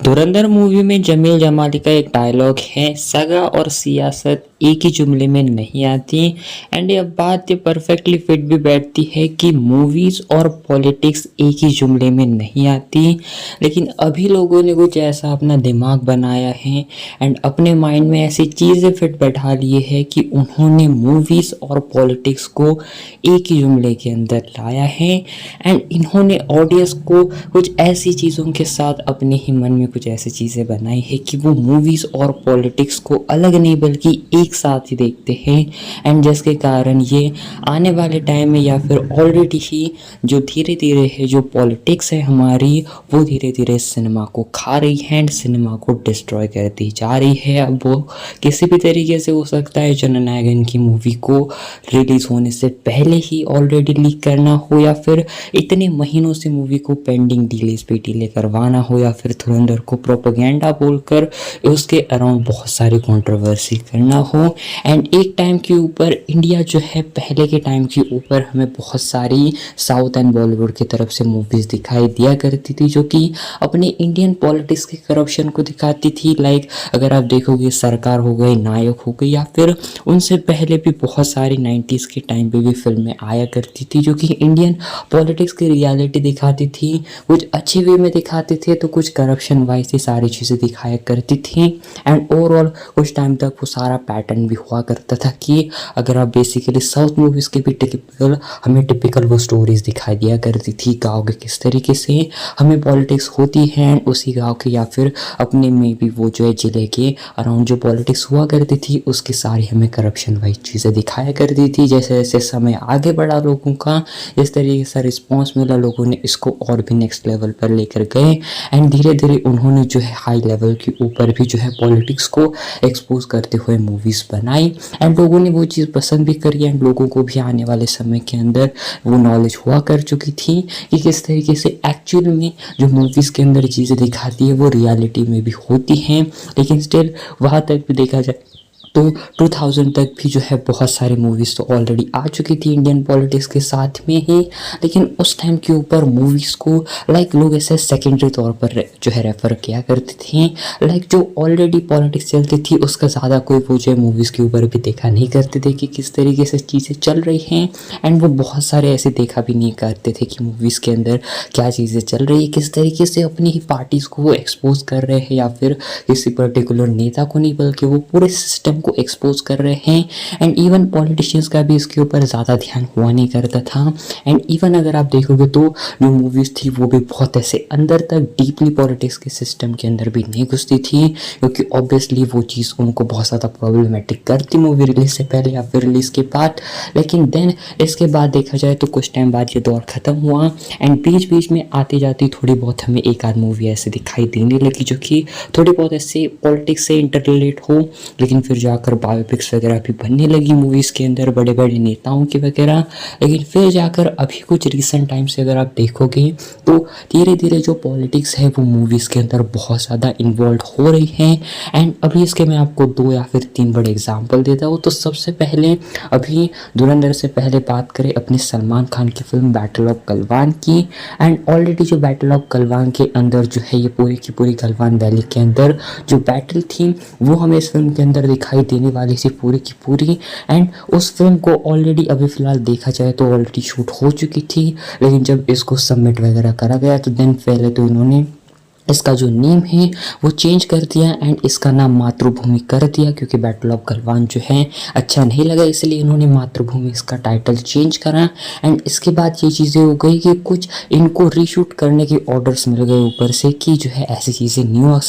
धुरंधर movie में जमील जमाली का एक डायलॉग है, सगा और सियासत एक ही जुमले में नहीं आती। एंड ये बात ये परफेक्टली फिट भी बैठती है कि मूवीज और पॉलिटिक्स एक ही जुमले में नहीं आती। लेकिन अभी लोगों ने कुछ ऐसा अपना दिमाग बनाया है एंड अपने माइंड में ऐसी चीज़ें फिट बैठा लिए है कि उन्होंने मूवीज और पॉलिटिक्स को एक ही जुमले के अंदर लाया है। एंड इन्होंने ऑडियंस को कुछ ऐसी चीज़ों के साथ अपने ही मन में कुछ ऐसी चीज़ें बनाई है कि वो मूवीज़ और पॉलिटिक्स को अलग नहीं बल्कि एक साथ ही देखते हैं। एंड जिसके कारण ये आने वाले टाइम में या फिर ऑलरेडी ही जो धीरे धीरे है जो पॉलिटिक्स है हमारी वो धीरे धीरे सिनेमा को खा रही है एंड सिनेमा को डिस्ट्रॉय करती जा रही है। अब वो किसी भी तरीके से हो सकता है जननायकन की मूवी को रिलीज़ होने से पहले ही ऑलरेडी लीक करना हो या फिर इतने महीनों से मूवी को पेंडिंग डिलेज पे डिले करवाना हो या फिर धुरंधर को प्रोपेगेंडा बोलकर उसके अराउंड बहुत सारी कंट्रोवर्सी करना हो। एंड एक टाइम के ऊपर इंडिया जो है पहले के टाइम के ऊपर हमें बहुत सारी साउथ एंड बॉलीवुड की तरफ से मूवीज़ दिखाई दिया करती थी जो कि अपने इंडियन पॉलिटिक्स के करप्शन को दिखाती थी। लाइक अगर आप देखोगे सरकार हो गई, नायक हो गई या फिर उनसे पहले भी बहुत सारी 90s के टाइम पे भी फिल्में आया करती थी जो कि इंडियन पॉलिटिक्स की रियलिटी दिखाती थी। कुछ अच्छी वे में दिखाते थे तो कुछ करप्शन वाइज ही सारी चीज़ें दिखाया करती थी। एंड ओवरऑल कुछ टाइम तक वो सारा पैटर्न भी हुआ करता था कि अगर आप बेसिकली साउथ मूवीज़ के भी हमें टिपिकल वो स्टोरीज दिखाई दिया करती थी गाँव के किस तरीके से हमें पॉलिटिक्स होती है उसी गाँव के या फिर अपने में भी वो जो है जिले के अराउंड जो पॉलिटिक्स हुआ करती थी उसकी सारी हमें करप्शन वाइज चीज़ें दिखाया करती थी। जैसे जैसे समय आगे बढ़ा लोगों का इस तरीके से रिस्पॉन्स मिला, लोगों ने इसको और भी नेक्स्ट लेवल पर लेकर गए एंड धीरे धीरे उन्होंने जो है हाई लेवल के ऊपर भी जो है पॉलिटिक्स को एक्सपोज करते हुए मूवीज़ बनाई एंड लोगों ने वो चीज़ पसंद भी करी एंड लोगों को भी आने वाले समय के अंदर वो नॉलेज हुआ कर चुकी थी कि किस तरीके से एक्चुअल में जो मूवीज़ के अंदर चीज़ें दिखाती है वो रियलिटी में भी होती हैं। लेकिन स्टिल वहाँ तक भी देखा जाए तो 2000 तक भी जो है बहुत सारी मूवीज़ तो ऑलरेडी आ चुकी थी इंडियन पॉलिटिक्स के साथ में ही। लेकिन उस टाइम के ऊपर मूवीज़ को लाइक लोग ऐसे सेकेंडरी तौर पर जो है रेफ़र किया करते थे। लाइक जो ऑलरेडी पॉलिटिक्स चलती थी उसका ज़्यादा कोई वो जो है मूवीज़ के ऊपर भी देखा नहीं करते थे कि किस तरीके से चीज़ें चल रही हैं। एंड वो बहुत सारे ऐसे देखा भी नहीं करते थे कि मूवीज़ के अंदर क्या चीज़ें चल रही है, किस तरीके से अपनी ही पार्टीज़ को वो एक्सपोज कर रहे हैं या फिर किसी पर्टिकुलर नेता को नहीं बल्कि वो पूरे सिस्टम को एक्सपोज कर रहे हैं। एंड इवन पॉलिटिशियंस का भी इसके ऊपर ज़्यादा ध्यान हुआ नहीं करता था। एंड इवन अगर आप देखोगे तो जो मूवीज़ थी वो भी बहुत ऐसे अंदर तक डीपली पॉलिटिक्स के सिस्टम के अंदर भी नहीं घुसती थी क्योंकि ऑब्वियसली वो चीज़ उनको बहुत ज़्यादा प्रॉब्लमेटिक करती मूवी रिलीज से पहले या फिर रिलीज़ के बाद। लेकिन देन इसके बाद देखा जाए तो कुछ टाइम बाद ये दौर ख़त्म हुआ एंड बीच बीच में आती जाती थोड़ी बहुत हमें एक आध मूवी ऐसे दिखाई देने लगी जो कि थोड़ी बहुत ऐसे पॉलिटिक्स से इंटर रिलेट हो। लेकिन फिर जाकर बायोपिक्स वगैरह भी बनने लगी मूवीज़ के अंदर बड़े बड़े नेताओं की वगैरह। लेकिन फिर जाकर अभी कुछ रिसेंट टाइम से अगर आप देखोगे तो धीरे धीरे जो पॉलिटिक्स है वो मूवीज़ के अंदर बहुत ज़्यादा इन्वॉल्व हो रही है। एंड अभी इसके मैं आपको 2 या फिर 3 बड़े एग्जाम्पल देता हूँ। तो सबसे पहले अभी धुरंधर से पहले बात करें अपने सलमान खान की फिल्म बैटल ऑफ गलवान की। एंड ऑलरेडी जो बैटल ऑफ गलवान के अंदर जो है ये पूरी की पूरी गलवान वैली के अंदर जो बैटल थी वो हमें इस फिल्म के अंदर दिखाई देने वाली सी पूरी की पूरी। एंड उस फिल्म को ऑलरेडी अभी फ़िलहाल देखा जाए तो ऑलरेडी शूट हो चुकी थी। लेकिन जब इसको सबमिट वगैरह करा गया तो देन पहले तो इन्होंने इसका जो नेम है वो चेंज कर दिया एंड इसका नाम मातृभूमि कर दिया क्योंकि बैटल ऑफ गलवान जो है अच्छा नहीं लगा इसलिए इन्होंने मातृभूमि इसका टाइटल चेंज करा। एंड इसके बाद ये चीज़ें हो गई कि कुछ इनको रीशूट करने के ऑर्डर्स मिल गए ऊपर से कि जो है ऐसी चीज़ें न्यू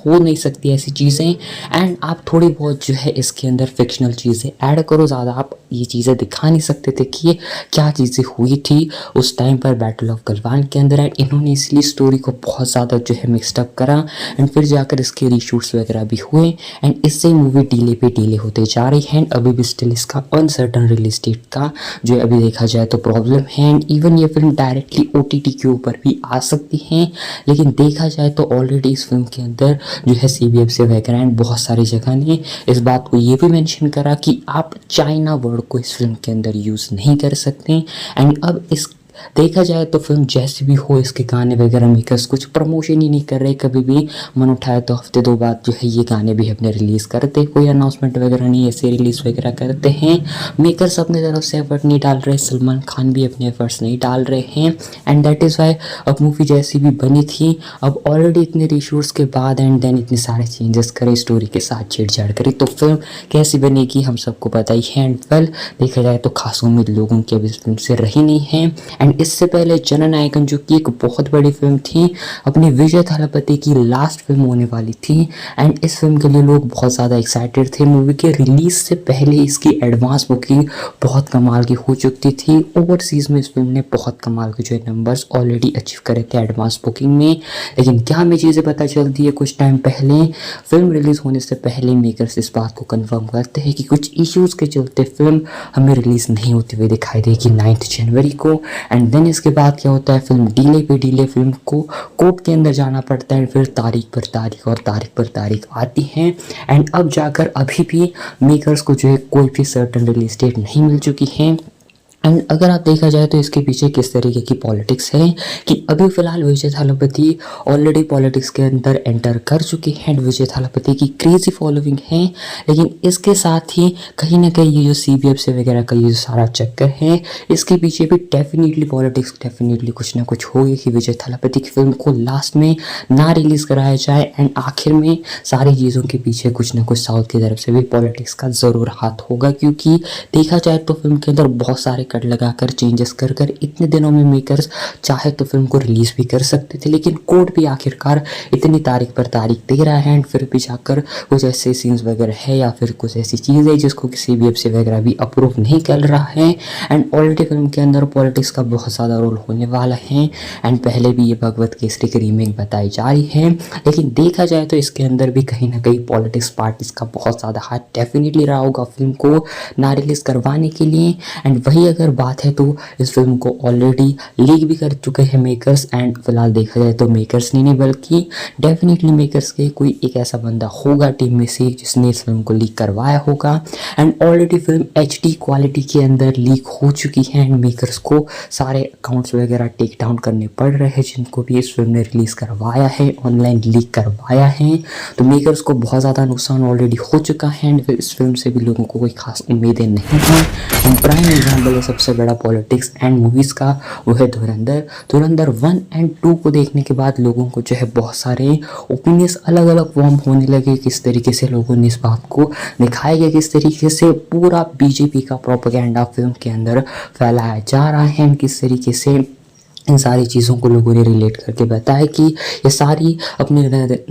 हो नहीं सकती ऐसी चीज़ें। एंड आप थोड़ी बहुत जो है इसके अंदर फिक्शनल चीज़ें ऐड करो, ज़्यादा आप ये चीज़ें दिखा नहीं सकते थे कि ये क्या चीज़ें हुई थी उस टाइम पर बैटल ऑफ गलवान के अंदर। एंड इन्होंने इसलिए स्टोरी को बहुत ज़्यादा जो है मिक्सडअप करा एंड फिर जाकर इसके रीशूट्स वगैरह भी हुए एंड इससे मूवी डिले पे डिले होते जा रही है। एंड अभी भी स्टिल इसका अनसर्टन रिलीज डेट का जो है अभी देखा जाए तो प्रॉब्लम है। एंड इवन ये फिल्म डायरेक्टली OTT के ऊपर भी आ सकती है। लेकिन देखा जाए तो ऑलरेडी इस फिल्म के अंदर जो है CBFC वगैरह एंड बहुत सारी जगह ने इस बात को ये भी मेंशन करा कि आप चाइना वर्ड को इस फिल्म के अंदर यूज़ नहीं कर सकते। एंड अब इस देखा जाए तो फिल्म जैसी भी हो, इसके गाने वगैरह मेकर्स कुछ प्रमोशन ही नहीं कर रहे। कभी भी मन उठाए तो हफ्ते 2 बाद जो है ये गाने भी अपने रिलीज़ करते, कोई अनाउंसमेंट वगैरह नहीं, ऐसे रिलीज़ वगैरह करते हैं। मेकर्स अपनी तरफ से एफर्ट नहीं डाल रहे, सलमान खान भी अपने एफर्ट्स नहीं डाल रहे हैं। एंड दैट इज़ वाई अब मूवी जैसी भी बनी थी, अब ऑलरेडी इतने रीशूट्स के बाद एंड देन इतने सारे चेंजेस करे, स्टोरी के साथ छेड़छाड़ करे, तो फिल्म कैसी बनेगी हम सबको पता ही है। एंड वेल देखा जाए तो खास उम्मीद लोगों की अब इस फिल्म से रही नहीं है। एंड इससे पहले जननायकन जो कि एक बहुत बड़ी फिल्म थी, अपनी विजय थालापति की लास्ट फिल्म होने वाली थी। एंड इस फिल्म के लिए लोग बहुत ज़्यादा एक्साइटेड थे। मूवी के रिलीज से पहले इसकी एडवांस बुकिंग बहुत कमाल की हो चुकी थी। ओवरसीज़ में इस फिल्म ने बहुत कमाल के जो है नंबर्स ऑलरेडी अचीव करे थे एडवांस बुकिंग में। लेकिन क्या हमें चीज़ें पता चलती है कुछ टाइम पहले, फिल्म रिलीज़ होने से पहले मेकर्स इस बात को कंफर्म करते हैं कि कुछ इश्यूज़ के चलते फिल्म हमें रिलीज़ नहीं होती हुई दिखाई देगी 9 जनवरी को। एंड देन इसके बाद क्या होता है, फिल्म डीले पे डीले, फिल्म को कोर्ट के अंदर जाना पड़ता है, फिर तारीख पर तारीख और तारीख पर तारीख आती है। एंड अब जाकर अभी भी मेकर्स को जो है कोई भी सर्टन रिलीज डेट नहीं मिल चुकी है। एंड अगर आप देखा जाए तो इसके पीछे किस तरीके की पॉलिटिक्स है कि अभी फ़िलहाल विजय थालापति ऑलरेडी पॉलिटिक्स के अंदर एंटर कर चुके हैं। विजय थालापति की क्रेजी फॉलोइंग है, लेकिन इसके साथ ही कहीं ना कहीं ये जो CBF से वगैरह का ये जो सारा चक्कर है, इसके पीछे भी डेफिनेटली पॉलिटिक्स, डेफिनेटली कुछ ना कुछ होगी कि विजय थालापति की फिल्म को लास्ट में ना रिलीज़ कराया जाए। एंड आखिर में सारी चीज़ों के पीछे कुछ ना कुछ साउथ की तरफ से भी पॉलिटिक्स का ज़रूर हाथ होगा, क्योंकि देखा जाए तो फिल्म के अंदर बहुत सारे कट लगाकर चेंजेस कर कर इतने दिनों में मेकर्स चाहे तो फिल्म को रिलीज भी कर सकते थे। लेकिन कोर्ट भी आखिरकार इतनी तारीख पर तारीख दे रहा है, एंड फिर भी जाकर कुछ ऐसे सीन्स वगैरह है या फिर कुछ ऐसी चीज़ है जिसको किसी CBF से वगैरह भी अप्रूव नहीं कर रहा है। एंड ऑलरेडी फिल्म के अंदर पॉलिटिक्स का बहुत ज़्यादा रोल होने वाला है। एंड पहले भी ये भगवत केसरी की रीमेक बताई जा रही है, लेकिन देखा जाए तो इसके अंदर भी कहीं ना कहीं पॉलिटिक्स पार्टीज का बहुत ज़्यादा हाथ डेफिनेटली रहा होगा फिल्म को ना रिलीज करवाने के लिए। एंड वही अगर बात है तो इस फिल्म को ऑलरेडी लीक भी कर चुके हैं मेकर्स। एंड फिलहाल देखा जाए तो मेकर्स नहीं बल्कि डेफिनेटली मेकर्स के कोई एक ऐसा बंदा होगा टीम में से जिसने इस फिल्म को लीक करवाया होगा। And already film HD quality के अंदर लीक हो चुकी है, एंड मेकर्स को सारे अकाउंट्स वगैरह टेक डाउन करने पड़ रहे हैं जिनको भी इस फिल्म ने रिलीज़ करवाया है, ऑनलाइन लीक करवाया है। तो मेकर्स को बहुत ज़्यादा नुकसान ऑलरेडी हो चुका है, एंड इस फिल्म से भी लोगों को कोई खास उम्मीदें नहीं हैं। प्राइम एग्जाम्पल है सबसे बड़ा पॉलिटिक्स एंड मूवीज़ का, वो है धुरंधर। धुरंधर 1 और 2 को देखने के बाद लोगों को जो है बहुत सारे ओपिनियंस अलग अलग फॉर्म होने लगे। किस तरीके से लोगों ने इस बात को दिखाया गया, किस तरीके से पूरा BJP का प्रोपेगेंडा फिल्म के अंदर फैलाया जा रहा है, किस तरीके से इन सारी चीज़ों को लोगों ने रिलेट करके बताया कि ये सारी अपने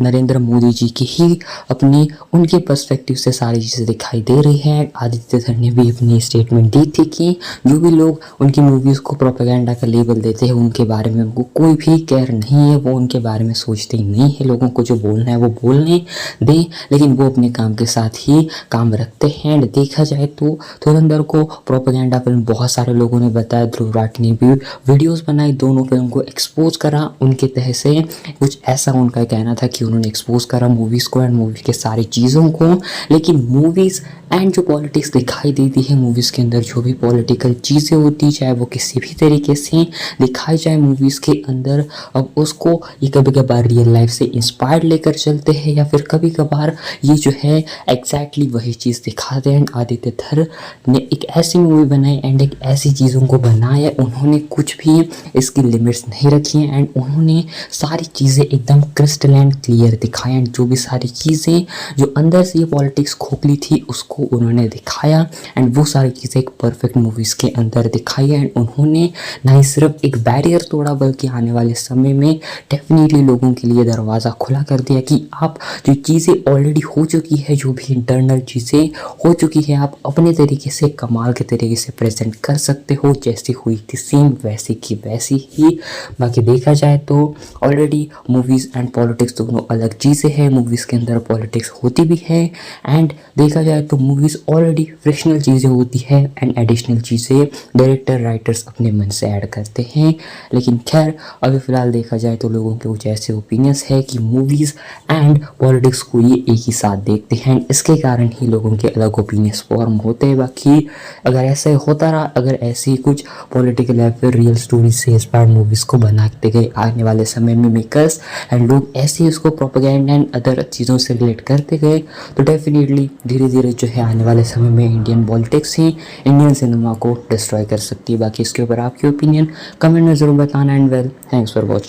नरेंद्र मोदी जी की ही अपनी उनके पर्सपेक्टिव से सारी चीज़ें दिखाई दे रही हैं। आदित्य धर ने भी अपनी स्टेटमेंट दी थी कि जो भी लोग उनकी मूवीज़ को प्रोपेगेंडा का लेबल देते हैं उनके बारे में उनको कोई भी केयर नहीं है, वो उनके बारे में सोचते ही नहीं है। लोगों को जो बोलना है वो बोलने दें, लेकिन वो अपने काम के साथ ही काम रखते हैं। एंड देखा जाए तो धुरंधर को प्रोपेगेंडा फिल्म बहुत सारे लोगों ने बताया। ध्रुव राठी ने भी वीडियोज़ बनाई, दोनों फिल्म को एक्सपोज करा। उनके तह से कुछ ऐसा उनका कहना था कि उन्होंने एक्सपोज करा मूवीज़ को एंड मूवी के सारी चीज़ों को। लेकिन मूवीज़ एंड जो पॉलिटिक्स दिखाई देती है मूवीज़ के अंदर, जो भी पॉलिटिकल चीज़ें होती चाहे वो किसी भी तरीके से दिखाई जाए मूवीज़ के अंदर, अब उसको ये कभी कभार रियल लाइफ से इंस्पायर्ड लेकर चलते हैं या फिर कभी कभार ये जो है एग्जैक्टली वही चीज़ दिखाते हैं। आदित्य धर ने एक ऐसी मूवी बनाई एंड एक ऐसी चीज़ों को बनाया, उन्होंने कुछ भी इसकी लिमिट्स नहीं रखी हैं एंड उन्होंने सारी चीज़ें एकदम क्रिस्टल एंड क्लियर दिखाया। एंड जो भी सारी चीज़ें जो अंदर से ये पॉलिटिक्स खोखली थी उसको उन्होंने दिखाया एंड वो सारी चीज़ें एक परफेक्ट मूवीज़ के अंदर दिखाई। एंड उन्होंने ना ही सिर्फ एक बैरियर तोड़ा बल्कि आने वाले समय में डेफिनेटली लोगों के लिए दरवाज़ा खुला कर दिया कि आप जो चीज़ें ऑलरेडी हो चुकी है, जो भी इंटरनल चीज़ें हो चुकी है, आप अपने तरीके से कमाल के तरीके से प्रेजेंट कर सकते हो। जैसी हुई थी सेम वैसी की वैसी ही। बाकी देखा जाए तो ऑलरेडी मूवीज़ एंड पॉलिटिक्स दोनों अलग चीज़ें हैं। मूवीज़ के अंदर पॉलिटिक्स होती भी है एंड देखा जाए तो मूवीज़ ऑलरेडी फ्रिक्शनल चीज़ें होती है एंड एडिशनल चीज़ें डायरेक्टर राइटर्स अपने मन से ऐड करते हैं। लेकिन खैर अभी फ़िलहाल देखा जाए तो लोगों के कुछ ऐसे ओपिनियंस है कि मूवीज़ एंड पॉलिटिक्स को ये एक ही साथ देखते हैं, इसके कारण ही लोगों के अलग ओपिनियंस फॉर्म होते हैं। बाकी अगर ऐसा होता रहा, अगर ऐसी कुछ पॉलिटिकल या फिर रियल स्टोरी से इंस्पायर्ड मूवीज़ को बनाते गए आने वाले समय में मेकर्स एंड लोग ऐसे इसको प्रोपेगेंडा एंड अदर चीज़ों से रिलेट करते गए तो डेफिनेटली धीरे धीरे जो है आने वाले समय में इंडियन पॉलिटिक्स ही इंडियन सिनेमा को डिस्ट्रॉय कर सकती है। बाकी इसके ऊपर आपकी ओपिनियन कमेंट में ज़रूर बताना and well thanks for watching.